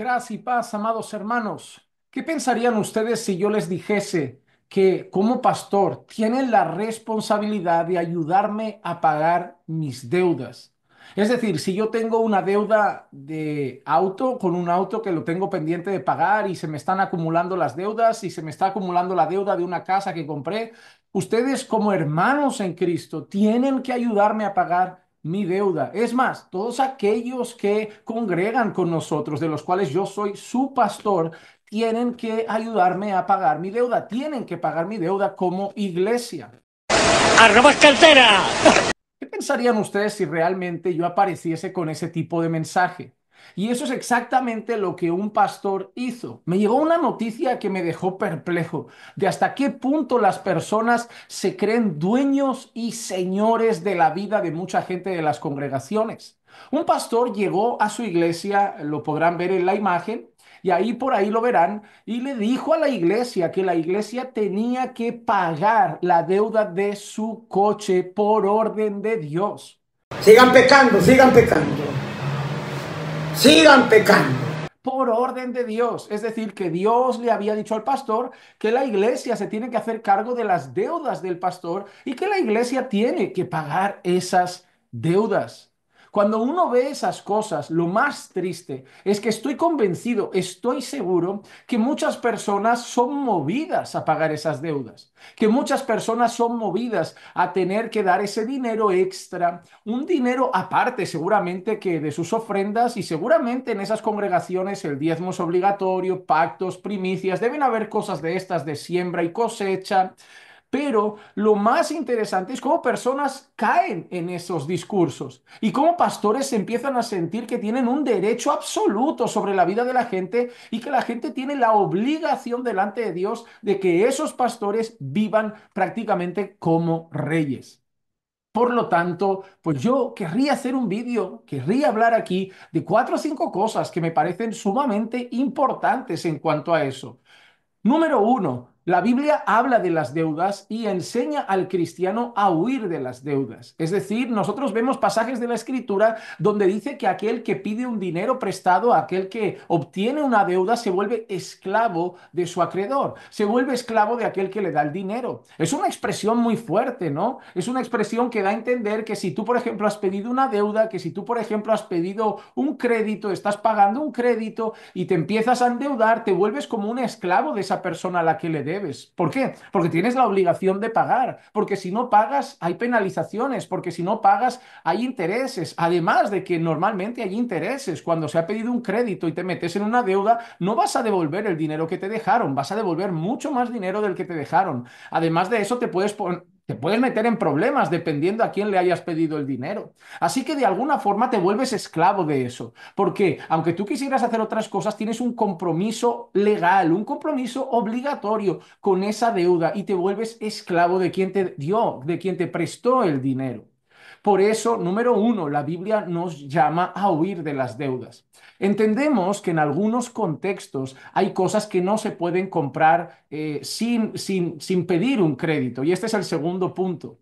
Gracia y paz, amados hermanos. ¿Qué pensarían ustedes si yo les dijese que como pastor tienen la responsabilidad de ayudarme a pagar mis deudas? Es decir, si yo tengo una deuda de auto, con un auto que lo tengo pendiente de pagar y se me están acumulando las deudas y se me está acumulando la deuda de una casa que compré, ustedes como hermanos en Cristo tienen que ayudarme a pagar mi deuda. Es más, todos aquellos que congregan con nosotros, de los cuales yo soy su pastor, tienen que ayudarme a pagar mi deuda, tienen que pagar mi deuda como iglesia. ¡Arrobas cartera! ¿Qué pensarían ustedes si realmente yo apareciese con ese tipo de mensaje? Y eso es exactamente lo que un pastor hizo. Me llegó una noticia que me dejó perplejo de hasta qué punto las personas se creen dueños y señores de la vida de mucha gente de las congregaciones. Un pastor llegó a su iglesia, lo podrán ver en la imagen, y ahí por ahí lo verán, y le dijo a la iglesia que la iglesia tenía que pagar la deuda de su coche por orden de Dios. Sigan pecando, sigan pecando, sigan pecando. Por orden de Dios. Es decir, que Dios le había dicho al pastor que la iglesia se tiene que hacer cargo de las deudas del pastor y que la iglesia tiene que pagar esas deudas. Cuando uno ve esas cosas, lo más triste es que estoy convencido, estoy seguro que muchas personas son movidas a pagar esas deudas, que muchas personas son movidas a tener que dar ese dinero extra, un dinero aparte seguramente que de sus ofrendas, y seguramente en esas congregaciones el diezmo es obligatorio, pactos, primicias, deben haber cosas de estas de siembra y cosecha. Pero lo más interesante es cómo personas caen en esos discursos y cómo pastores se empiezan a sentir que tienen un derecho absoluto sobre la vida de la gente y que la gente tiene la obligación delante de Dios de que esos pastores vivan prácticamente como reyes. Por lo tanto, pues yo querría hacer un vídeo, querría hablar aquí de cuatro o cinco cosas que me parecen sumamente importantes en cuanto a eso. Número uno, la Biblia habla de las deudas y enseña al cristiano a huir de las deudas. Es decir, nosotros vemos pasajes de la Escritura donde dice que aquel que pide un dinero prestado, aquel que obtiene una deuda, se vuelve esclavo de su acreedor, se vuelve esclavo de aquel que le da el dinero. Es una expresión muy fuerte, ¿no? Es una expresión que da a entender que si tú, por ejemplo, has pedido una deuda, que si tú, por ejemplo, has pedido un crédito, estás pagando un crédito y te empiezas a endeudar, te vuelves como un esclavo de esa persona a la que le debes. ¿Por qué? Porque tienes la obligación de pagar, porque si no pagas hay penalizaciones, porque si no pagas hay intereses, además de que normalmente hay intereses. Cuando se ha pedido un crédito y te metes en una deuda, no vas a devolver el dinero que te dejaron, vas a devolver mucho más dinero del que te dejaron. Además de eso, te puedes meter en problemas dependiendo a quién le hayas pedido el dinero. Así que de alguna forma te vuelves esclavo de eso. Porque aunque tú quisieras hacer otras cosas, tienes un compromiso legal, un compromiso obligatorio con esa deuda y te vuelves esclavo de quien te dio, de quien te prestó el dinero. Por eso, número uno, la Biblia nos llama a huir de las deudas. Entendemos que en algunos contextos hay cosas que no se pueden comprar sin pedir un crédito. Y este es el segundo punto.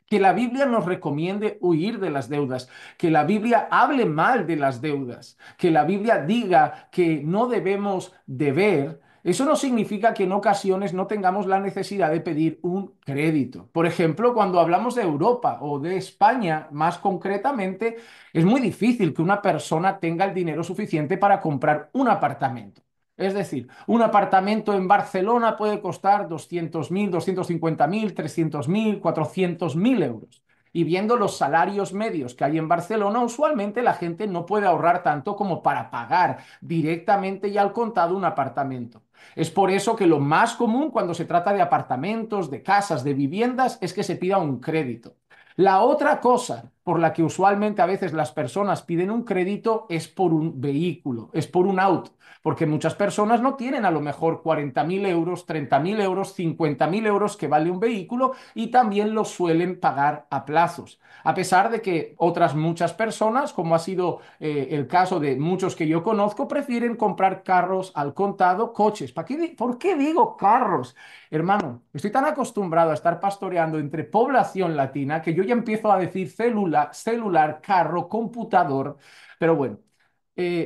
Que la Biblia nos recomiende huir de las deudas, que la Biblia hable mal de las deudas, que la Biblia diga que no debemos deber. Eso no significa que en ocasiones no tengamos la necesidad de pedir un crédito. Por ejemplo, cuando hablamos de Europa o de España, más concretamente, es muy difícil que una persona tenga el dinero suficiente para comprar un apartamento. Es decir, un apartamento en Barcelona puede costar 200.000, 250.000, 300.000, 400.000 euros. Y viendo los salarios medios que hay en Barcelona, usualmente la gente no puede ahorrar tanto como para pagar directamente y al contado un apartamento. Es por eso que lo más común cuando se trata de apartamentos, de casas, de viviendas, es que se pida un crédito. La otra cosa por la que usualmente a veces las personas piden un crédito es por un vehículo, es por un auto, porque muchas personas no tienen a lo mejor 40.000 euros, 30.000 euros, 50.000 euros que vale un vehículo y también lo suelen pagar a plazos. A pesar de que otras muchas personas, como ha sido el caso de muchos que yo conozco, prefieren comprar carros al contado, coches. ¿Por qué digo carros? Hermano, estoy tan acostumbrado a estar pastoreando entre población latina que yo ya empiezo a decir celular, carro, computador, pero bueno.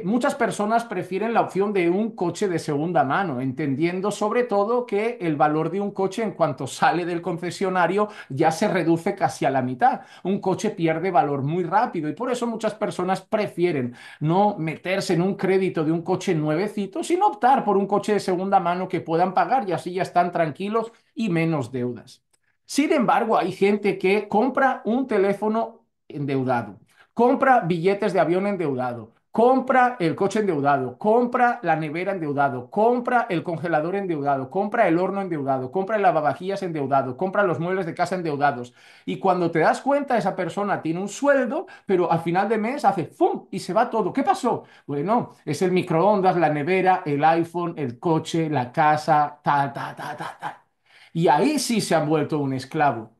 muchas personas prefieren la opción de un coche de segunda mano, entendiendo sobre todo que el valor de un coche en cuanto sale del concesionario ya se reduce casi a la mitad. Un coche pierde valor muy rápido y por eso muchas personas prefieren no meterse en un crédito de un coche nuevecito, sino optar por un coche de segunda mano que puedan pagar y así ya están tranquilos y menos deudas. Sin embargo, hay gente que compra un teléfono endeudado, compra billetes de avión endeudado, compra el coche endeudado, compra la nevera endeudado, compra el congelador endeudado, compra el horno endeudado, compra el lavavajillas endeudado, compra los muebles de casa endeudados. Y cuando te das cuenta, esa persona tiene un sueldo, pero al final de mes hace ¡fum! Y se va todo. ¿Qué pasó? Bueno, es el microondas, la nevera, el iPhone, el coche, la casa, ta, ta, ta, ta, ta. Y ahí sí se han vuelto un esclavo.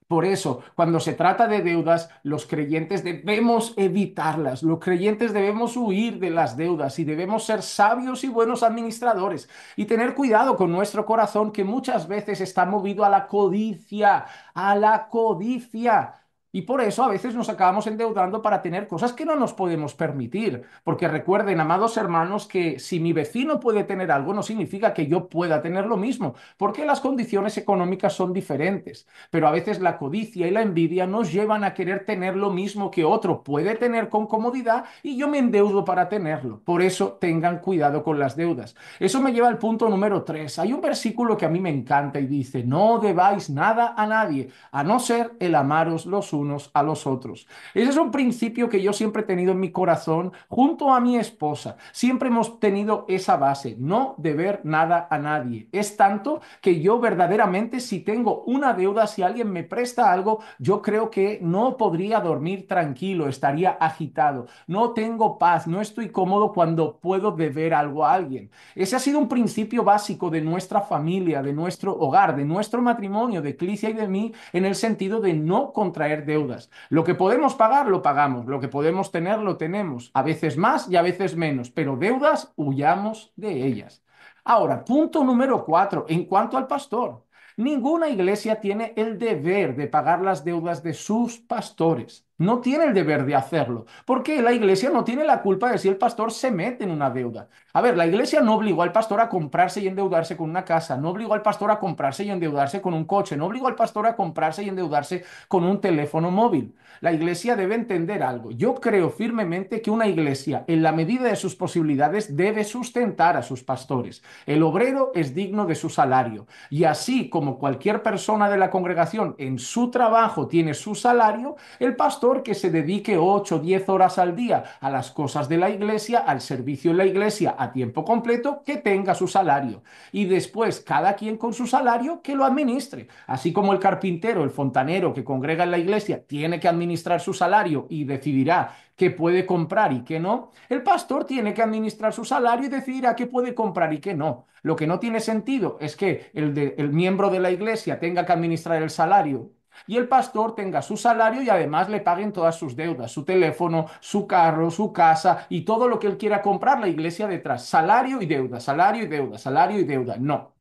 Por eso, cuando se trata de deudas, los creyentes debemos evitarlas. Los creyentes debemos huir de las deudas y debemos ser sabios y buenos administradores y tener cuidado con nuestro corazón que muchas veces está movido a la codicia, a la codicia. Y por eso a veces nos acabamos endeudando para tener cosas que no nos podemos permitir. Porque recuerden, amados hermanos, que si mi vecino puede tener algo, no significa que yo pueda tener lo mismo, porque las condiciones económicas son diferentes. Pero a veces la codicia y la envidia nos llevan a querer tener lo mismo que otro puede tener con comodidad y yo me endeudo para tenerlo. Por eso tengan cuidado con las deudas. Eso me lleva al punto número 3. Hay un versículo que a mí me encanta y dice, no debáis nada a nadie, a no ser el amaros los unos a los otros. Ese es un principio que yo siempre he tenido en mi corazón junto a mi esposa. Siempre hemos tenido esa base, no deber nada a nadie. Es tanto que yo verdaderamente si tengo una deuda, si alguien me presta algo, yo creo que no podría dormir tranquilo, estaría agitado. No tengo paz, no estoy cómodo cuando puedo deber algo a alguien. Ese ha sido un principio básico de nuestra familia, de nuestro hogar, de nuestro matrimonio, de Clicia y de mí, en el sentido de no contraer deudas. Lo que podemos pagar, lo pagamos. Lo que podemos tener, lo tenemos. A veces más y a veces menos, pero deudas, huyamos de ellas. Ahora, punto número 4, en cuanto al pastor. Ninguna iglesia tiene el deber de pagar las deudas de sus pastores. No tiene el deber de hacerlo, porque la iglesia no tiene la culpa de si el pastor se mete en una deuda. A ver, la iglesia no obligó al pastor a comprarse y endeudarse con una casa, no obligó al pastor a comprarse y endeudarse con un coche, no obligó al pastor a comprarse y endeudarse con un teléfono móvil. La iglesia debe entender algo. Yo creo firmemente que una iglesia, en la medida de sus posibilidades, debe sustentar a sus pastores. El obrero es digno de su salario. Y así como cualquier persona de la congregación en su trabajo tiene su salario, el pastor que se dedique 8 o 10 horas al día a las cosas de la iglesia, al servicio en la iglesia a tiempo completo, que tenga su salario. Y después, cada quien con su salario, que lo administre. Así como el carpintero, el fontanero que congrega en la iglesia, tiene que administrar su salario y decidirá qué puede comprar y qué no, el pastor tiene que administrar su salario y decidirá qué puede comprar y qué no. Lo que no tiene sentido es que el miembro de la iglesia tenga que administrar el salario y el pastor tenga su salario y además le paguen todas sus deudas, su teléfono, su carro, su casa y todo lo que él quiera comprar, la iglesia detrás. Salario y deuda, salario y deuda, salario y deuda. No.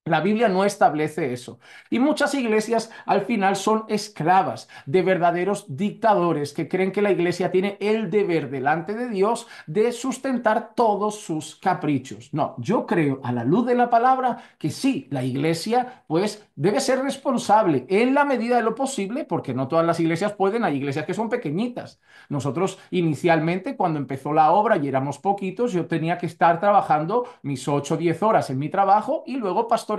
La Biblia no establece eso. Y muchas iglesias al final son esclavas de verdaderos dictadores que creen que la iglesia tiene el deber delante de Dios de sustentar todos sus caprichos. No, yo creo a la luz de la palabra que sí, la iglesia pues debe ser responsable en la medida de lo posible, porque no todas las iglesias pueden, hay iglesias que son pequeñitas. Nosotros inicialmente cuando empezó la obra y éramos poquitos, yo tenía que estar trabajando mis 8 o 10 horas en mi trabajo y luego pastorear.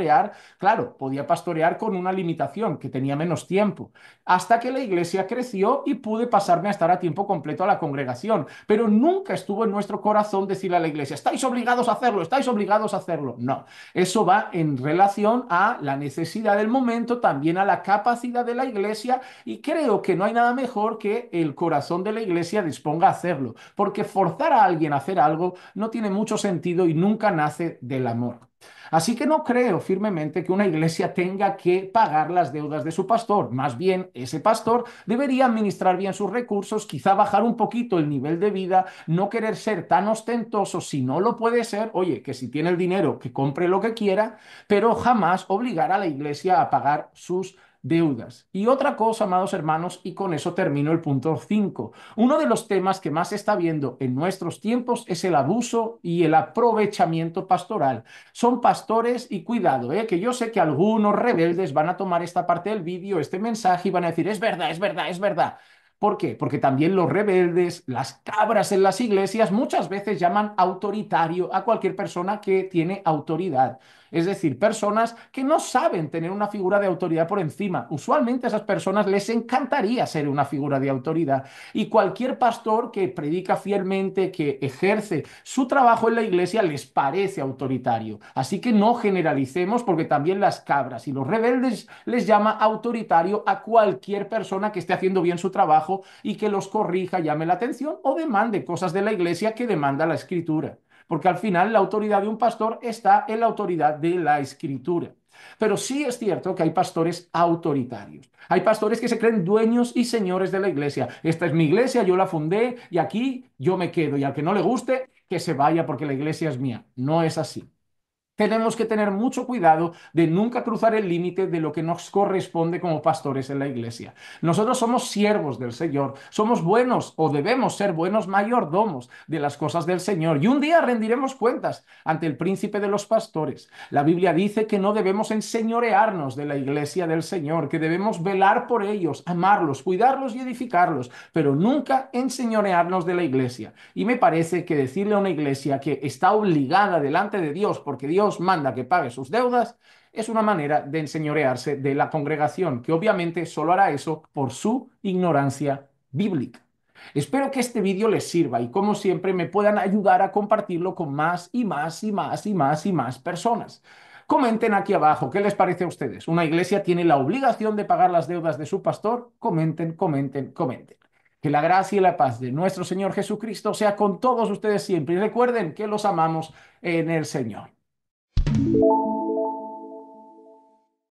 Claro, podía pastorear con una limitación, que tenía menos tiempo, hasta que la iglesia creció y pude pasarme a estar a tiempo completo a la congregación. Pero nunca estuvo en nuestro corazón decirle a la iglesia, estáis obligados a hacerlo, estáis obligados a hacerlo. No, eso va en relación a la necesidad del momento, también a la capacidad de la iglesia y creo que no hay nada mejor que el corazón de la iglesia disponga a hacerlo, porque forzar a alguien a hacer algo no tiene mucho sentido y nunca nace del amor. Así que no creo firmemente que una iglesia tenga que pagar las deudas de su pastor. Más bien, ese pastor debería administrar bien sus recursos, quizá bajar un poquito el nivel de vida, no querer ser tan ostentoso si no lo puede ser. Oye, que si tiene el dinero, que compre lo que quiera, pero jamás obligar a la iglesia a pagar sus deudas. Y otra cosa, amados hermanos, y con eso termino el punto 5. Uno de los temas que más se está viendo en nuestros tiempos es el abuso y el aprovechamiento pastoral. Son pastores y cuidado, que yo sé que algunos rebeldes van a tomar esta parte del vídeo, este mensaje y van a decir, es verdad, es verdad, es verdad. ¿Por qué? Porque también los rebeldes, las cabras en las iglesias, muchas veces llaman autoritario a cualquier persona que tiene autoridad. Es decir, personas que no saben tener una figura de autoridad por encima. Usualmente a esas personas les encantaría ser una figura de autoridad. Y cualquier pastor que predica fielmente, que ejerce su trabajo en la iglesia, les parece autoritario. Así que no generalicemos porque también las cabras y los rebeldes les llama autoritario a cualquier persona que esté haciendo bien su trabajo y que los corrija, llame la atención o demande cosas de la iglesia que demanda la escritura, porque al final la autoridad de un pastor está en la autoridad de la escritura. Pero sí es cierto que hay pastores autoritarios. Hay pastores que se creen dueños y señores de la iglesia. Esta es mi iglesia, yo la fundé y aquí yo me quedo. Y al que no le guste, que se vaya porque la iglesia es mía. No es así. Tenemos que tener mucho cuidado de nunca cruzar el límite de lo que nos corresponde como pastores en la iglesia. Nosotros somos siervos del Señor, somos buenos o debemos ser buenos mayordomos de las cosas del Señor y un día rendiremos cuentas ante el príncipe de los pastores. La Biblia dice que no debemos enseñorearnos de la iglesia del Señor, que debemos velar por ellos, amarlos, cuidarlos y edificarlos, pero nunca enseñorearnos de la iglesia. Y me parece que decirle a una iglesia que está obligada delante de Dios, porque Dios manda que pague sus deudas, es una manera de enseñorearse de la congregación, que obviamente solo hará eso por su ignorancia bíblica. Espero que este vídeo les sirva y como siempre me puedan ayudar a compartirlo con más y más y más y más y más personas. Comenten aquí abajo, ¿qué les parece a ustedes? ¿Una iglesia tiene la obligación de pagar las deudas de su pastor? Comenten, comenten, comenten. Que la gracia y la paz de nuestro Señor Jesucristo sea con todos ustedes siempre. Y recuerden que los amamos en el Señor.